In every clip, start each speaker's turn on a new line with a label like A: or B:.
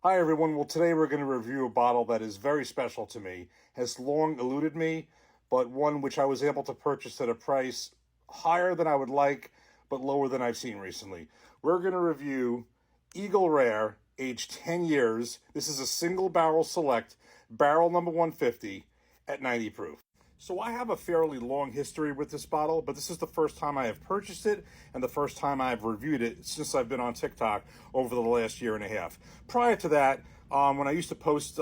A: Hi everyone. Well, today we're going to review a bottle that is very special to me, has long eluded me, but one which I was able to purchase at a price higher than I would like, but lower than I've seen recently. We're going to review Eagle Rare, aged 10 years. This is a single barrel select, barrel number 150 at 90 proof. So I have a fairly long history with this bottle, but this is the first time I have purchased it and the first time I've reviewed it since I've been on TikTok over the last year and a half. Prior to that, when I used to post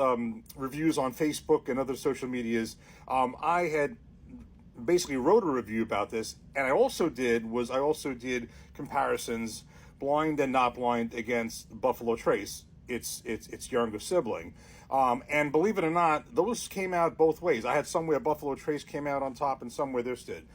A: reviews on Facebook and other social medias, I had basically wrote a review about this, and I also did comparisons, blind and not blind, against Buffalo Trace, its younger sibling. And believe it or not, those came out both ways. I had some where Buffalo Trace came out on top and some where this did.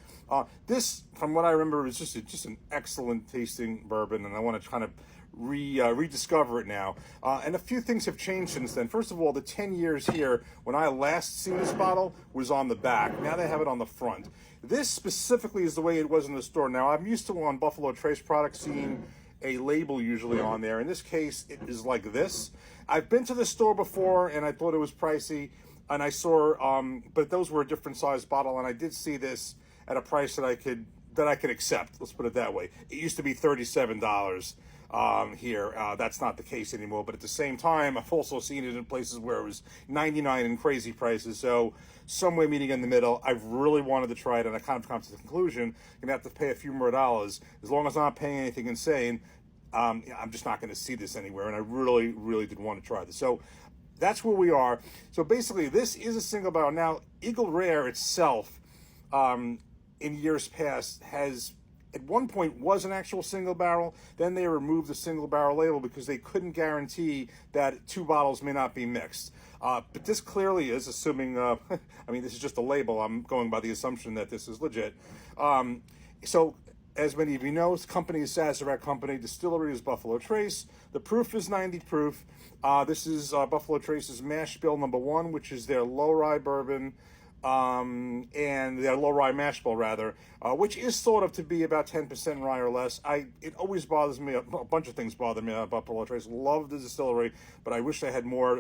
A: This, from what I remember, is just an excellent tasting bourbon, and I want to kind of rediscover it now. And a few things have changed since then. First of all, the 10 years here, when I last seen this bottle, was on the back. Now they have it on the front. This specifically is the way it was in the store. Now, I'm used to on Buffalo Trace products seeing a label usually on there. In this case, it is like this. I've been to the store before and I thought it was pricey, and I saw, but those were a different size bottle, and I did see this at a price that I could accept. Let's put it that way. It used to be $37 here. That's not the case anymore. But at the same time, I've also seen it in places where it was $99 and crazy prices. So somewhere meeting in the middle. I've really wanted to try it, and I kind of come to the conclusion I'm gonna have to pay a few more dollars. As long as I'm not paying anything insane, I'm just not going to see this anywhere. And I really, really did want to try this. So that's where we are. So basically, this is a single barrel. Now, Eagle Rare itself, in years past, has at one point was an actual single barrel. Then they removed the single barrel label because they couldn't guarantee that two bottles may not be mixed. But this clearly is, assuming, I mean, this is just a label. I'm going by the assumption that this is legit. So as many of you know, the company is Sazerac Company. Distillery is Buffalo Trace. The proof is 90 proof. This is Buffalo Trace's mash bill number 1, which is their low rye bourbon, and their low rye mash bill rather, which is thought of to be about 10% rye or less. It always bothers me. A bunch of things bother me about Buffalo Trace. Love the distillery, but I wish they had more.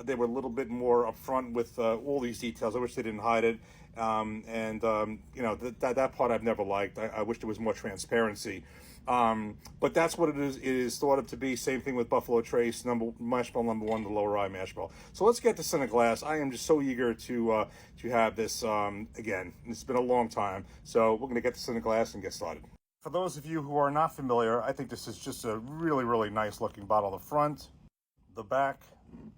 A: They were a little bit more upfront with all these details. I wish they didn't hide it. You know, that part I've never liked. I wish there was more transparency. But that's what it is. It is thought of to be. Same thing with Buffalo Trace, mash bill number 1, the low rye mash bill. So let's get this in a glass. I am just so eager to have this. Again, it's been a long time. So we're going to get this in a glass and get started. For those of you who are not familiar, I think this is just a really, really nice looking bottle. The front, the back. You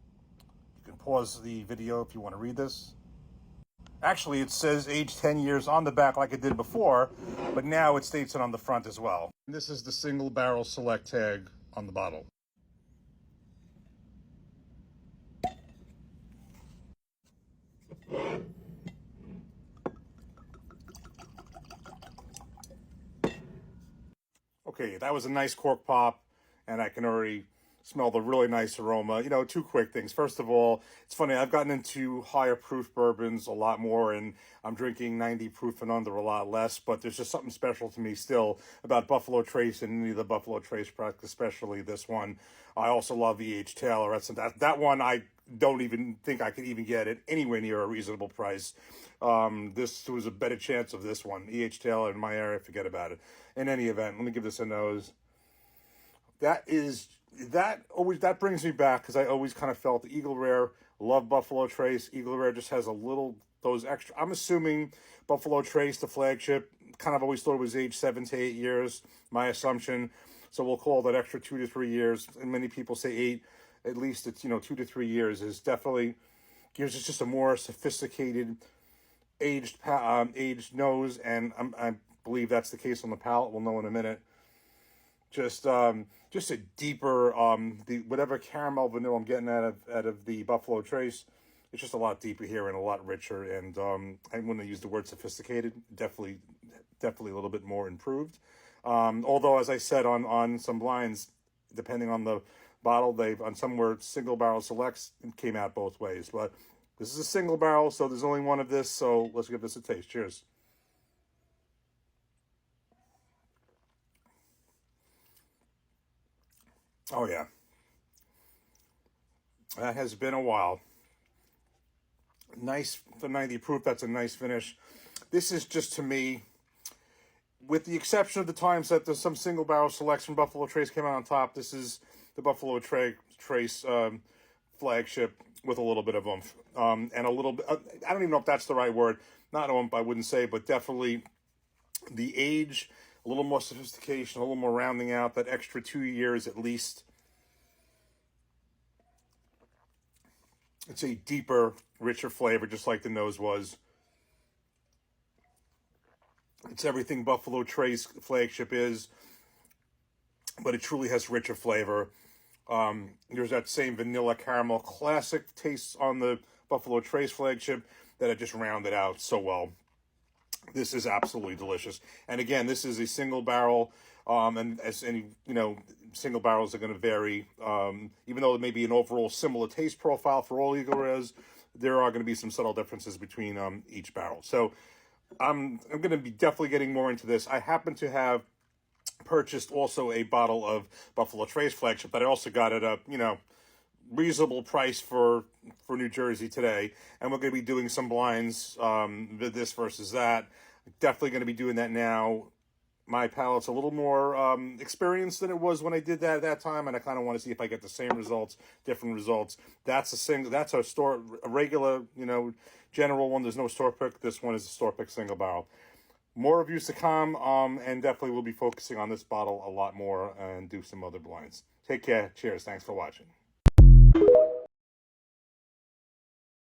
A: can pause the video if you want to read this. Actually, it says age 10 years on the back like it did before, but now it states it on the front as well. And this is the single barrel select tag on the bottle. Okay, that was a nice cork pop, and I can already smell the really nice aroma. You know, two quick things. First of all, it's funny, I've gotten into higher proof bourbons a lot more, and I'm drinking 90 proof and under a lot less, but there's just something special to me still about Buffalo Trace and any of the Buffalo Trace products, especially this one. I also love E.H. Taylor. That one I don't even think I could even get it anywhere near a reasonable price. This was a better chance of this one. E.H. Taylor in my area, forget about it. In any event, let me give this a nose. That brings me back because I always kind of felt the Eagle Rare, love Buffalo Trace. Eagle Rare just has a little, those extra, I'm assuming Buffalo Trace, the flagship, kind of always thought it was age 7 to 8 years, my assumption. So we'll call that extra 2 to 3 years. And many people say 8, at least it's, 2 to 3 years is definitely gives us just a more sophisticated aged nose. And I believe that's the case on the palate. We'll know in a minute. Just a deeper, the whatever caramel vanilla I'm getting out of the Buffalo Trace, it's just a lot deeper here and a lot richer. And I wouldn't use the word sophisticated. Definitely a little bit more improved. Although, as I said on some blinds, depending on the bottle, on some were single barrel selects, it came out both ways. But this is a single barrel, so there's only one of this. So let's give this a taste. Cheers. Oh, yeah. That has been a while. Nice for 90 proof. That's a nice finish. This is just, to me, with the exception of the times that there's some single barrel selects from Buffalo Trace came out on top, this is the Buffalo Trace flagship with a little bit of oomph. And a little bit, I don't even know if that's the right word. Not oomph, I wouldn't say, but definitely the age, a little more sophistication, a little more rounding out, that extra 2 years at least. It's a deeper, richer flavor, just like the nose was. It's everything Buffalo Trace flagship is, but it truly has richer flavor. There's that same vanilla caramel classic taste on the Buffalo Trace flagship that I just rounded out so well. This is absolutely delicious. And again, this is a single barrel, and as any, single barrels are going to vary. Even though it may be an overall similar taste profile for all Eagle Rares, there are going to be some subtle differences between each barrel. So I'm going to be definitely getting more into this. I happen to have purchased also a bottle of Buffalo Trace flagship that I also got at a, reasonable price for New Jersey today. And we're going to be doing some blinds, this versus that. Definitely going to be doing that now. My palate's a little more experienced than it was when I did that at that time, and I kind of want to see if I get the same results, different results. That's a regular, general one. There's no store pick. This one is a store pick single barrel. More reviews to come, and definitely we'll be focusing on this bottle a lot more and do some other blinds. Take care. Cheers. Thanks for watching.